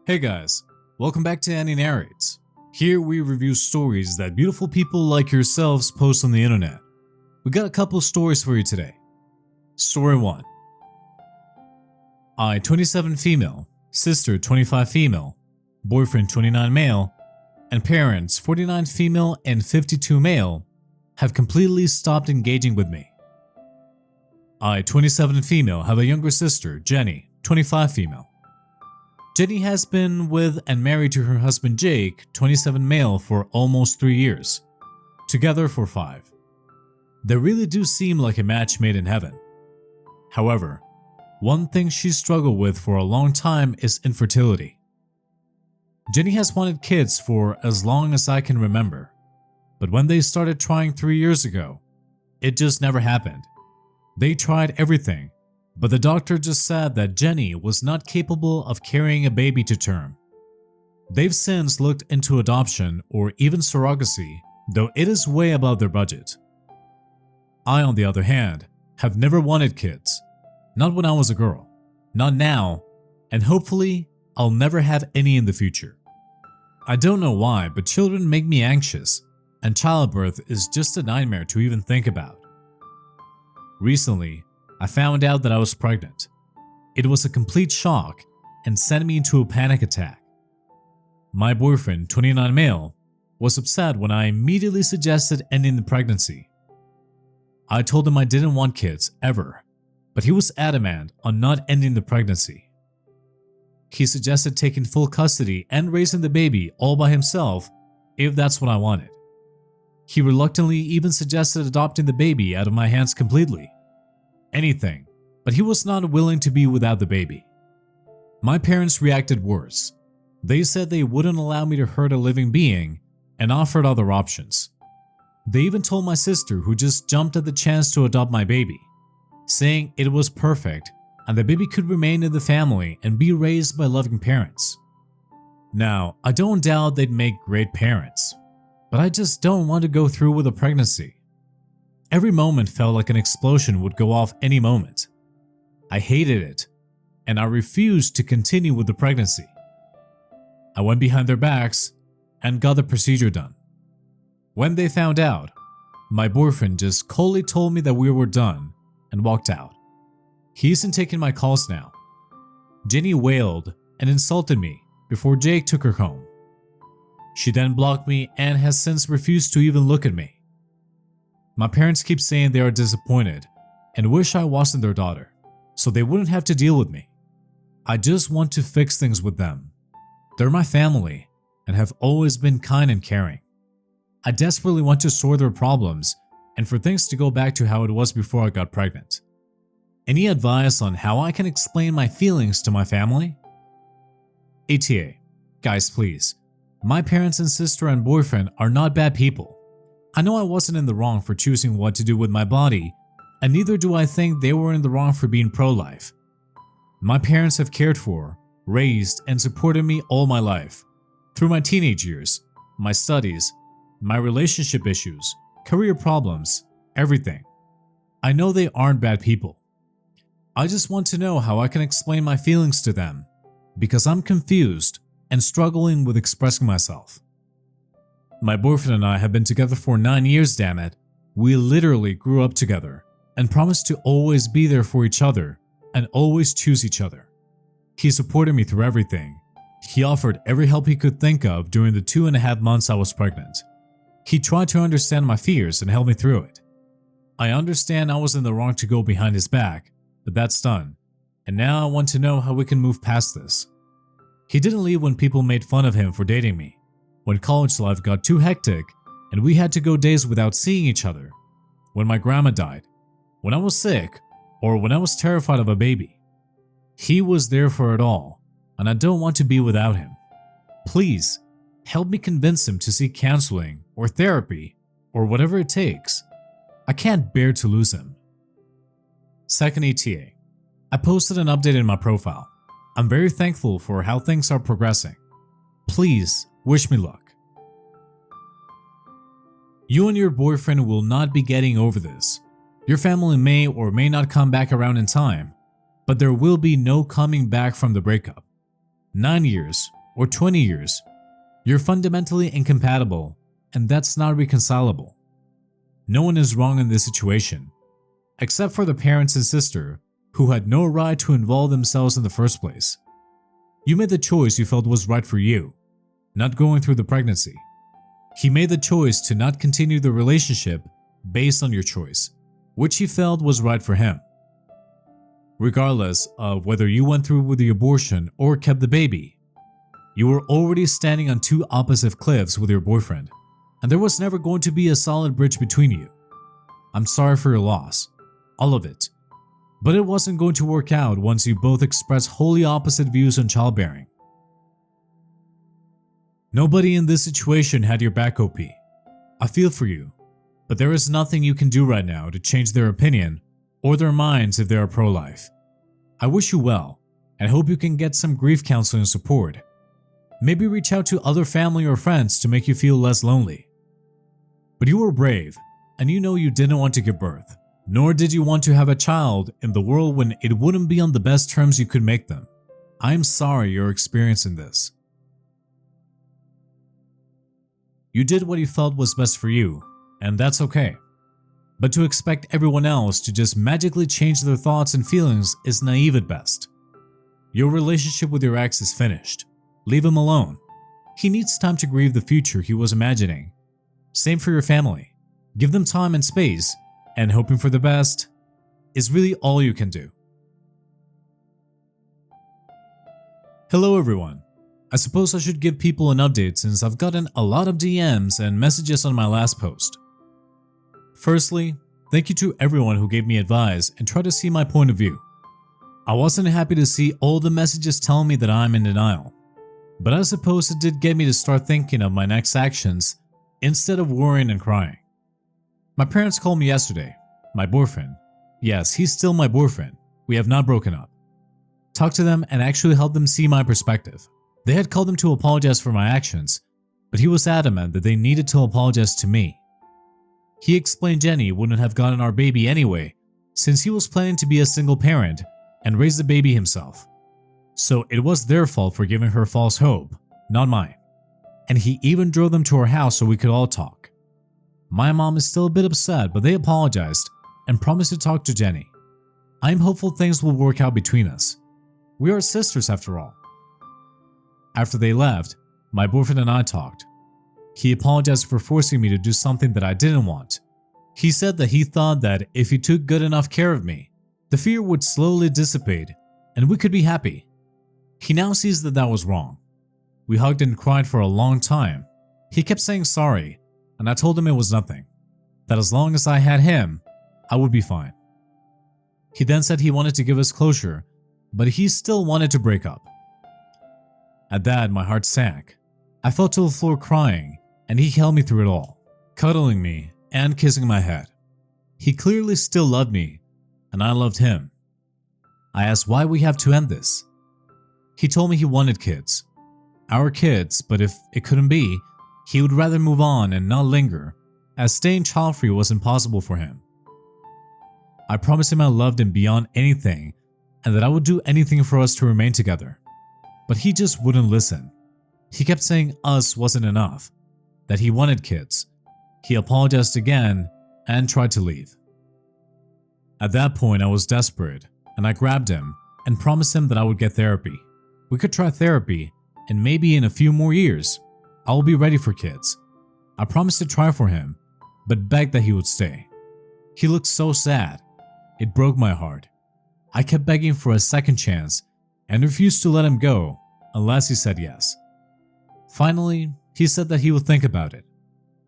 Hey guys, welcome back to Annie Narrates. Here we review stories that beautiful people like yourselves post on the internet. We got a couple stories for you today. Story 1. I, 27 female, sister 25 female, boyfriend 29 male, and parents 49 female and 52 male have completely stopped engaging with me. I, 27 female, have a younger sister, Jenny, 25 female. Jenny has been with and married to her husband Jake, 27 male, for almost 3 years, together for 5. They really do seem like a match made in heaven. However, one thing she's struggled with for a long time is infertility. Jenny has wanted kids for as long as I can remember, but when they started trying 3 years ago, it just never happened. They tried everything, but the doctor just said that Jenny was not capable of carrying a baby to term. They've since looked into adoption or even surrogacy, though it is way above their budget. I, on the other hand, have never wanted kids. Not when I was a girl, not now, and hopefully I'll never have any in the future. I don't know why, but children make me anxious, and childbirth is just a nightmare to even think about. Recently, I found out that I was pregnant. It was a complete shock and sent me into a panic attack. My boyfriend, 29 male, was upset when I immediately suggested ending the pregnancy. I told him I didn't want kids ever, but he was adamant on not ending the pregnancy. He suggested taking full custody and raising the baby all by himself if that's what I wanted. He reluctantly even suggested adopting the baby out of my hands completely. Anything, but he was not willing to be without the baby. My parents reacted worse. They said they wouldn't allow me to hurt a living being and offered other options. They even told my sister, who just jumped at the chance to adopt my baby, saying it was perfect and the baby could remain in the family and be raised by loving parents. Now, I don't doubt they'd make great parents, but I just don't want to go through with a pregnancy. Every moment felt like an explosion would go off any moment. I hated it, and I refused to continue with the pregnancy. I went behind their backs and got the procedure done. When they found out, my boyfriend just coldly told me that we were done and walked out. He isn't taking my calls now. Jenny wailed and insulted me before Jake took her home. She then blocked me and has since refused to even look at me. My parents keep saying they are disappointed and wish I wasn't their daughter, so they wouldn't have to deal with me. I just want to fix things with them. They're my family and have always been kind and caring. I desperately want to sort their problems and for things to go back to how it was before I got pregnant. Any advice on how I can explain my feelings to my family? ATA, guys please, my parents and sister and boyfriend are not bad people. I know I wasn't in the wrong for choosing what to do with my body, and neither do I think they were in the wrong for being pro-life. My parents have cared for, raised, and supported me all my life, through my teenage years, my studies, my relationship issues, career problems, everything. I know they aren't bad people. I just want to know how I can explain my feelings to them, because I'm confused and struggling with expressing myself. My boyfriend and I have been together for 9 years, damn it. We literally grew up together and promised to always be there for each other and always choose each other. He supported me through everything. He offered every help he could think of during the 2.5 months I was pregnant. He tried to understand my fears and help me through it. I understand I was in the wrong to go behind his back, but that's done, and now I want to know how we can move past this. He didn't leave when people made fun of him for dating me, when college life got too hectic and we had to go days without seeing each other, when my grandma died, when I was sick, or when I was terrified of a baby. He was there for it all, and I don't want to be without him. Please, help me convince him to seek counseling or therapy or whatever it takes. I can't bear to lose him. Second ETA. I posted an update in my profile. I'm very thankful for how things are progressing. Please, wish me luck. You and your boyfriend will not be getting over this. Your family may or may not come back around in time, but there will be no coming back from the breakup. 9 years, or 20 years, you're fundamentally incompatible, and that's not reconcilable. No one is wrong in this situation, except for the parents and sister who had no right to involve themselves in the first place. You made the choice you felt was right for you, not going through the pregnancy. He made the choice to not continue the relationship based on your choice, which he felt was right for him. Regardless of whether you went through with the abortion or kept the baby, you were already standing on two opposite cliffs with your boyfriend, and there was never going to be a solid bridge between you. I'm sorry for your loss, all of it, but it wasn't going to work out once you both expressed wholly opposite views on childbearing. Nobody in this situation had your back, OP. I feel for you, but there is nothing you can do right now to change their opinion or their minds if they are pro-life. I wish you well and hope you can get some grief counseling support. Maybe reach out to other family or friends to make you feel less lonely. But you were brave, and you know you didn't want to give birth, nor did you want to have a child in the world when it wouldn't be on the best terms you could make them. I am sorry you're experiencing this. You did what you felt was best for you, and that's okay. But to expect everyone else to just magically change their thoughts and feelings is naive at best. Your relationship with your ex is finished. Leave him alone. He needs time to grieve the future he was imagining. Same for your family. Give them time and space, and hoping for the best is really all you can do. Hello everyone. I suppose I should give people an update since I've gotten a lot of DMs and messages on my last post. Firstly, thank you to everyone who gave me advice and tried to see my point of view. I wasn't happy to see all the messages telling me that I'm in denial, but I suppose it did get me to start thinking of my next actions instead of worrying and crying. My parents called me yesterday. My boyfriend, yes, he's still my boyfriend, we have not broken up, talked to them and actually helped them see my perspective. They had called him to apologize for my actions, but he was adamant that they needed to apologize to me. He explained Jenny wouldn't have gotten our baby anyway, since he was planning to be a single parent and raise the baby himself. So it was their fault for giving her false hope, not mine. And he even drove them to our house so we could all talk. My mom is still a bit upset, but they apologized and promised to talk to Jenny. I'm hopeful things will work out between us. We are sisters after all. After they left, my boyfriend and I talked. He apologized for forcing me to do something that I didn't want. He said that he thought that if he took good enough care of me, the fear would slowly dissipate and we could be happy. He now sees that that was wrong. We hugged and cried for a long time. He kept saying sorry, and I told him it was nothing, that as long as I had him, I would be fine. He then said he wanted to give us closure, but he still wanted to break up. At that, my heart sank. I fell to the floor crying, and he held me through it all, cuddling me and kissing my head. He clearly still loved me, and I loved him. I asked why we have to end this. He told me he wanted kids. Our kids, but if it couldn't be, he would rather move on and not linger, as staying child-free was impossible for him. I promised him I loved him beyond anything and that I would do anything for us to remain together. But he just wouldn't listen. He kept saying us wasn't enough, that he wanted kids. He apologized again and tried to leave. At that point, I was desperate, and I grabbed him and promised him that I would get therapy. We could try therapy, and maybe in a few more years, I will be ready for kids. I promised to try for him, but begged that he would stay. He looked so sad. It broke my heart. I kept begging for a second chance and refused to let him go unless he said yes. Finally, he said that he would think about it.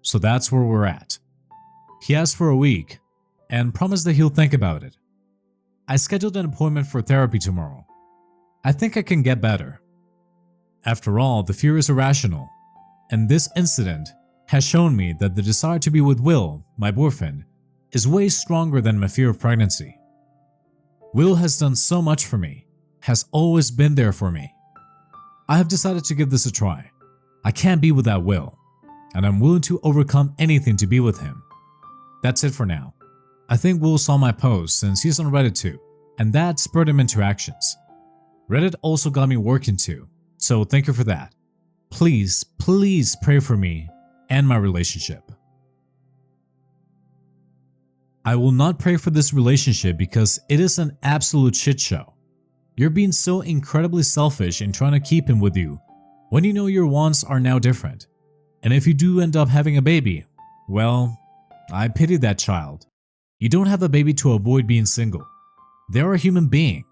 So that's where we're at. He asked for a week and promised that he'll think about it. I scheduled an appointment for therapy tomorrow. I think I can get better. After all, the fear is irrational, and this incident has shown me that the desire to be with Will, my boyfriend, is way stronger than my fear of pregnancy. Will has done so much for me, has always been there for me. I have decided to give this a try. I can't be without Will, and I'm willing to overcome anything to be with him. That's it for now. I think Will saw my post since he's on Reddit too, and that spurred him into actions. Reddit also got me working too, so thank you for that. Please, please pray for me and my relationship. I will not pray for this relationship because it is an absolute shit show. You're being so incredibly selfish in trying to keep him with you when you know your wants are now different. And if you do end up having a baby, well, I pity that child. You don't have a baby to avoid being single. They're a human being.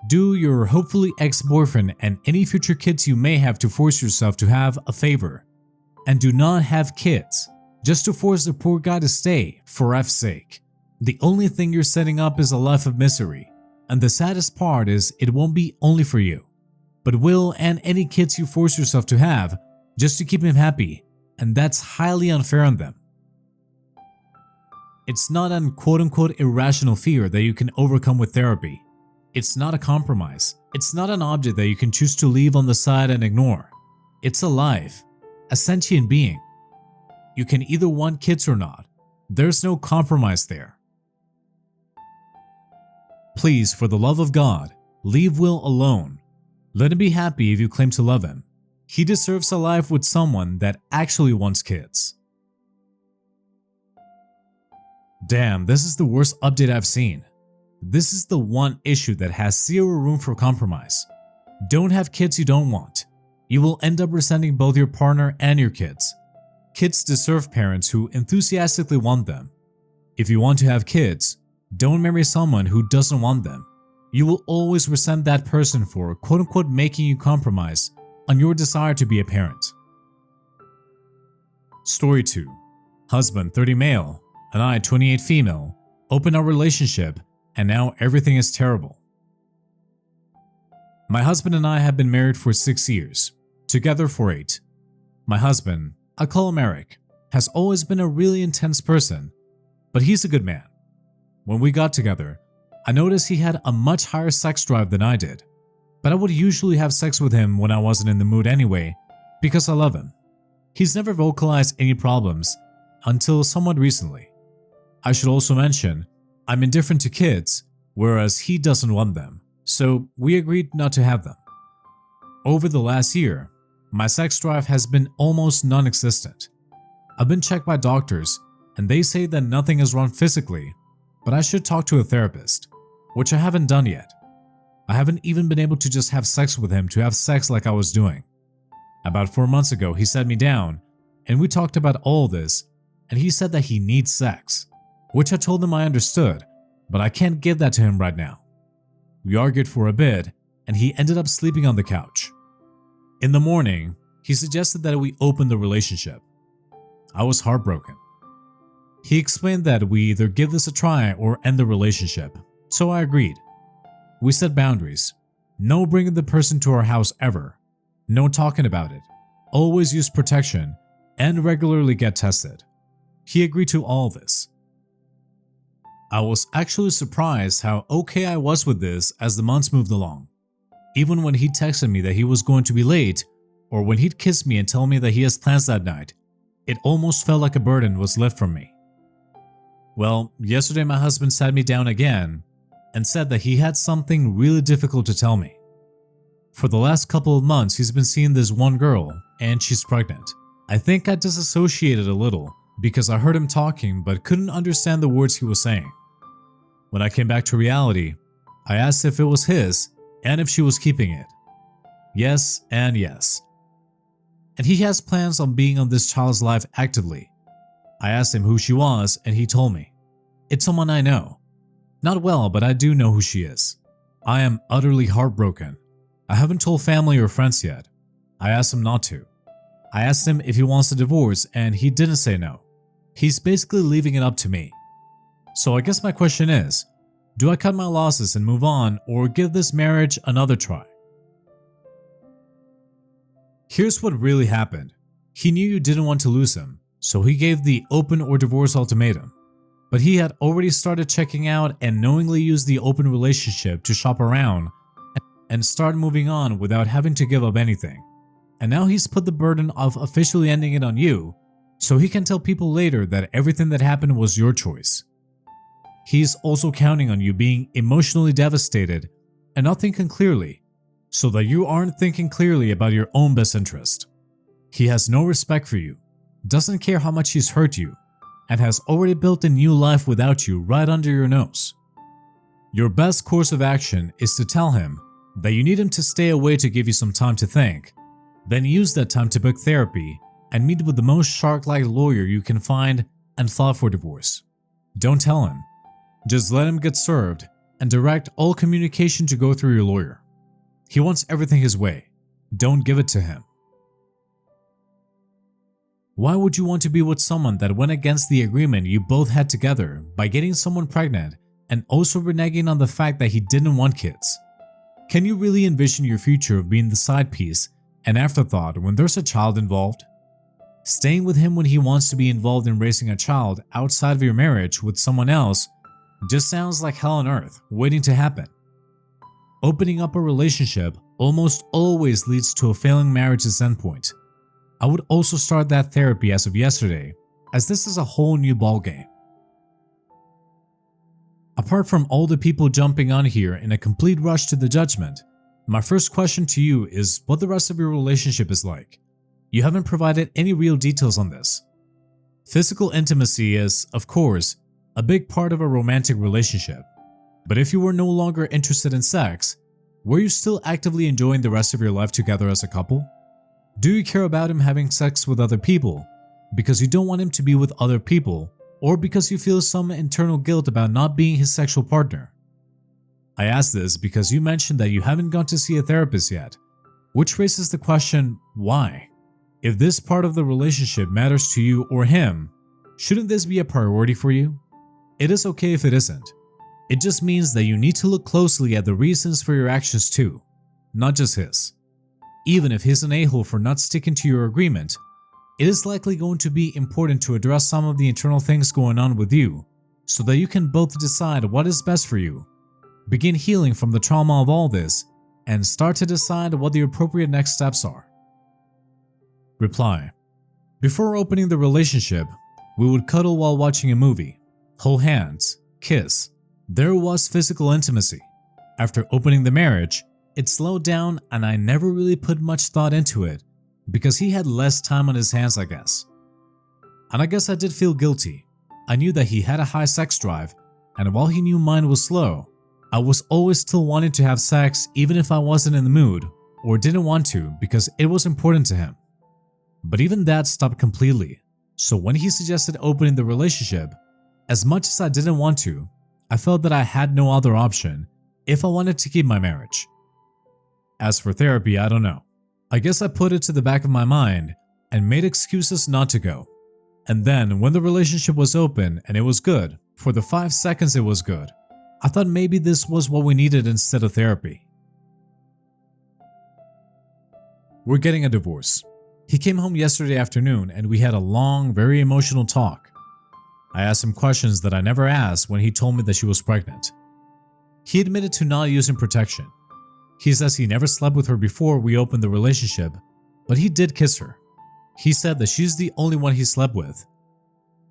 Do your hopefully ex-boyfriend and any future kids you may have to force yourself to have a favor. And do not have kids just to force the poor guy to stay, for F's sake. The only thing you're setting up is a life of misery. And the saddest part is it won't be only for you, but Will and any kids you force yourself to have just to keep him happy, and that's highly unfair on them. It's not an quote-unquote irrational fear that you can overcome with therapy. It's not a compromise. It's not an object that you can choose to leave on the side and ignore. It's a life, a sentient being. You can either want kids or not. There's no compromise there. Please, for the love of God, leave Will alone. Let him be happy if you claim to love him. He deserves a life with someone that actually wants kids. Damn, this is the worst update I've seen. This is the one issue that has zero room for compromise. Don't have kids you don't want. You will end up resenting both your partner and your kids. Kids deserve parents who enthusiastically want them. If you want to have kids, don't marry someone who doesn't want them. You will always resent that person for quote-unquote making you compromise on your desire to be a parent. Story 2. Husband 30 male and I 28 female open our relationship and now everything is terrible. My husband and I have been married for 6 years, together for 8. My husband, I call him Eric, has always been a really intense person, but he's a good man. When we got together, I noticed he had a much higher sex drive than I did, but I would usually have sex with him when I wasn't in the mood anyway, because I love him. He's never vocalized any problems until somewhat recently. I should also mention, I'm indifferent to kids, whereas he doesn't want them, so we agreed not to have them. Over the last year, my sex drive has been almost non-existent. I've been checked by doctors, and they say that nothing is wrong physically, but I should talk to a therapist, which I haven't done yet. I haven't even been able to just have sex with him to have sex like I was doing. About 4 months ago, he sat me down, and we talked about all this, and he said that he needs sex, which I told him I understood, but I can't give that to him right now. We argued for a bit, and he ended up sleeping on the couch. In the morning, he suggested that we open the relationship. I was heartbroken. He explained that we either give this a try or end the relationship, so I agreed. We set boundaries. No bringing the person to our house ever. No talking about it. Always use protection and regularly get tested. He agreed to all this. I was actually surprised how okay I was with this as the months moved along. Even when he texted me that he was going to be late, or when he'd kiss me and tell me that he has plans that night, it almost felt like a burden was lifted from me. Well, yesterday my husband sat me down again and said that he had something really difficult to tell me. For the last couple of months, he's been seeing this one girl, and she's pregnant. I think I disassociated a little because I heard him talking but couldn't understand the words he was saying. When I came back to reality, I asked if it was his and if she was keeping it. Yes and yes. And he has plans on being on this child's life actively. I asked him who she was and he told me. It's someone I know. Not well, but I do know who she is. I am utterly heartbroken. I haven't told family or friends yet. I asked him not to. I asked him if he wants a divorce and he didn't say no. He's basically leaving it up to me. So I guess my question is, do I cut my losses and move on or give this marriage another try? Here's what really happened. He knew you didn't want to lose him, so he gave the open or divorce ultimatum. But he had already started checking out and knowingly used the open relationship to shop around and start moving on without having to give up anything. And now he's put the burden of officially ending it on you, so he can tell people later that everything that happened was your choice. He's also counting on you being emotionally devastated and not thinking clearly, so that you aren't thinking clearly about your own best interest. He has no respect for you, doesn't care how much he's hurt you, and has already built a new life without you right under your nose. Your best course of action is to tell him that you need him to stay away to give you some time to think, then use that time to book therapy and meet with the most shark-like lawyer you can find and file for divorce. Don't tell him. Just let him get served and direct all communication to go through your lawyer. He wants everything his way. Don't give it to him. Why would you want to be with someone that went against the agreement you both had together by getting someone pregnant and also reneging on the fact that he didn't want kids? Can you really envision your future of being the side piece, an afterthought when there's a child involved? Staying with him when he wants to be involved in raising a child outside of your marriage with someone else just sounds like hell on earth waiting to happen. Opening up a relationship almost always leads to a failing marriage's endpoint. I would also start that therapy as of yesterday, as this is a whole new ballgame. Apart from all the people jumping on here in a complete rush to the judgment, my first question to you is what the rest of your relationship is like. You haven't provided any real details on this. Physical intimacy is, of course, a big part of a romantic relationship. But if you were no longer interested in sex, were you still actively enjoying the rest of your life together as a couple? Do you care about him having sex with other people because you don't want him to be with other people, or because you feel some internal guilt about not being his sexual partner? I ask this because you mentioned that you haven't gone to see a therapist yet, which raises the question, why? If this part of the relationship matters to you or him, shouldn't this be a priority for you? It is okay if it isn't. It just means that you need to look closely at the reasons for your actions too, not just his. Even if he's an a-hole for not sticking to your agreement, it is likely going to be important to address some of the internal things going on with you so that you can both decide what is best for you, begin healing from the trauma of all this, and start to decide what the appropriate next steps are. Reply: before opening the relationship, we would cuddle while watching a movie, hold hands, kiss. There was physical intimacy. After opening the marriage, it slowed down and I never really put much thought into it because he had less time on his hands, I guess. And I guess I did feel guilty. I knew that he had a high sex drive, and while he knew mine was slow, I was always still wanting to have sex even if I wasn't in the mood or didn't want to because it was important to him. But even that stopped completely, so when he suggested opening the relationship, as much as I didn't want to, I felt that I had no other option if I wanted to keep my marriage. As for therapy, I don't know. I guess I put it to the back of my mind and made excuses not to go. And then when the relationship was open and it was good, for the 5 seconds it was good, I thought maybe this was what we needed instead of therapy. We're getting a divorce. He came home yesterday afternoon and we had a long, very emotional talk. I asked him questions that I never asked when he told me that she was pregnant. He admitted to not using protection. He says he never slept with her before we opened the relationship, but he did kiss her. He said that she's the only one he slept with.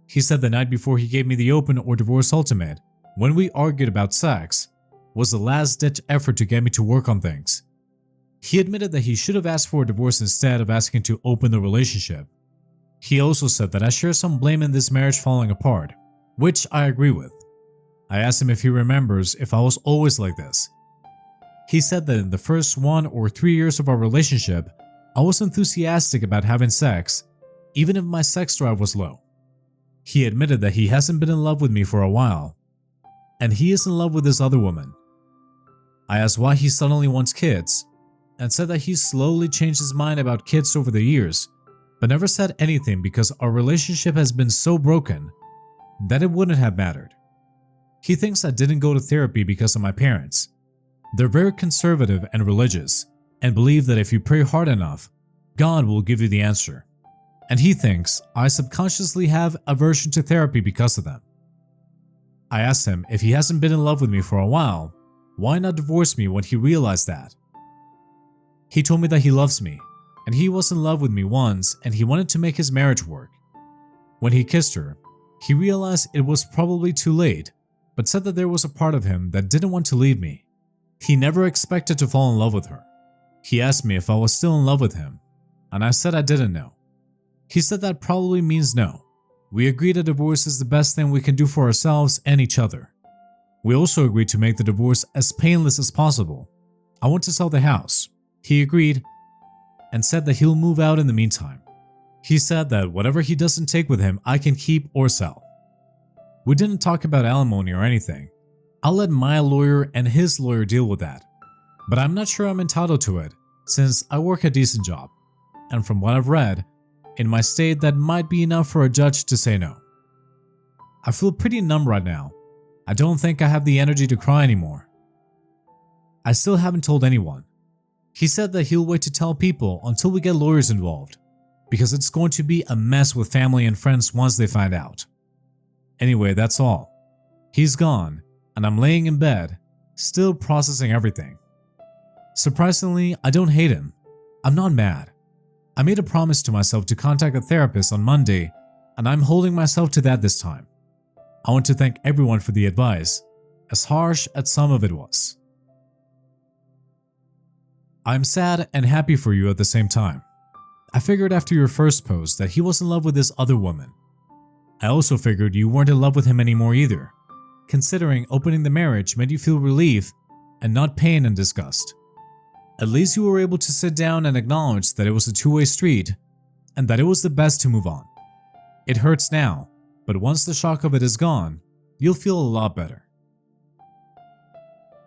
He said the night before he gave me the open or divorce ultimate, when we argued about sex, was the last-ditch effort to get me to work on things. He admitted that he should have asked for a divorce instead of asking to open the relationship. He also said that I share some blame in this marriage falling apart, which I agree with. I asked him if he remembers if I was always like this. He said that in the first 1 or 3 years of our relationship, I was enthusiastic about having sex, even if my sex drive was low. He admitted that he hasn't been in love with me for a while, and he is in love with this other woman. I asked why he suddenly wants kids, and said that he slowly changed his mind about kids over the years, but never said anything because our relationship has been so broken that it wouldn't have mattered. He thinks I didn't go to therapy because of my parents. They're very conservative and religious, and believe that if you pray hard enough, God will give you the answer. And he thinks I subconsciously have aversion to therapy because of them. I asked him if he hasn't been in love with me for a while, why not divorce me when he realized that? He told me that he loves me, and he was in love with me once and he wanted to make his marriage work. When he kissed her, he realized it was probably too late, but said that there was a part of him that didn't want to leave me. He never expected to fall in love with her. He asked me if I was still in love with him, and I said I didn't know. He said that probably means no. We agreed a divorce is the best thing we can do for ourselves and each other. We also agreed to make the divorce as painless as possible. I want to sell the house. He agreed and said that he'll move out in the meantime. He said that whatever he doesn't take with him, I can keep or sell. We didn't talk about alimony or anything. I'll let my lawyer and his lawyer deal with that. But I'm not sure I'm entitled to it, since I work a decent job. And from what I've read, in my state that might be enough for a judge to say no. I feel pretty numb right now. I don't think I have the energy to cry anymore. I still haven't told anyone. He said that he'll wait to tell people until we get lawyers involved, because it's going to be a mess with family and friends once they find out. Anyway, that's all. He's gone, and I'm laying in bed, still processing everything. Surprisingly, I don't hate him. I'm not mad. I made a promise to myself to contact a therapist on Monday, and I'm holding myself to that this time. I want to thank everyone for the advice, as harsh as some of it was. I'm sad and happy for you at the same time. I figured after your first post that he was in love with this other woman. I also figured you weren't in love with him anymore either, considering opening the marriage made you feel relief and not pain and disgust. At least you were able to sit down and acknowledge that it was a two-way street and that it was the best to move on. It hurts now, but once the shock of it is gone, you'll feel a lot better.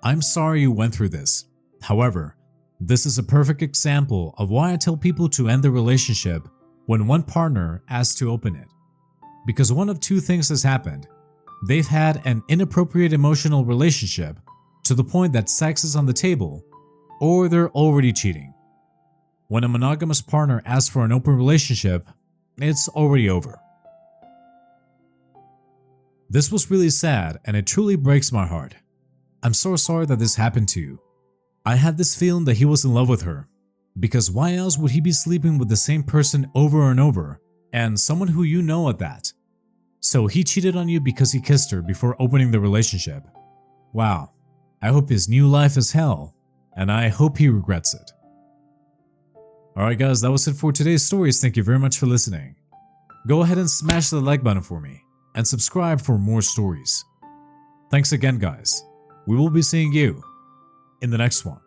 I'm sorry you went through this. However, this is a perfect example of why I tell people to end the relationship when one partner asks to open it. Because one of two things has happened. They've had an inappropriate emotional relationship to the point that sex is on the table, or they're already cheating. When a monogamous partner asks for an open relationship, it's already over. This was really sad and it truly breaks my heart. I'm so sorry that this happened to you. I had this feeling that he was in love with her, because why else would he be sleeping with the same person over and over, and someone who you know at that? So he cheated on you because he kissed her before opening the relationship. Wow, I hope his new life is hell, and I hope he regrets it. Alright guys, that was it for today's stories. Thank you very much for listening. Go ahead and smash the like button for me, and subscribe for more stories. Thanks again guys. We will be seeing you in the next one.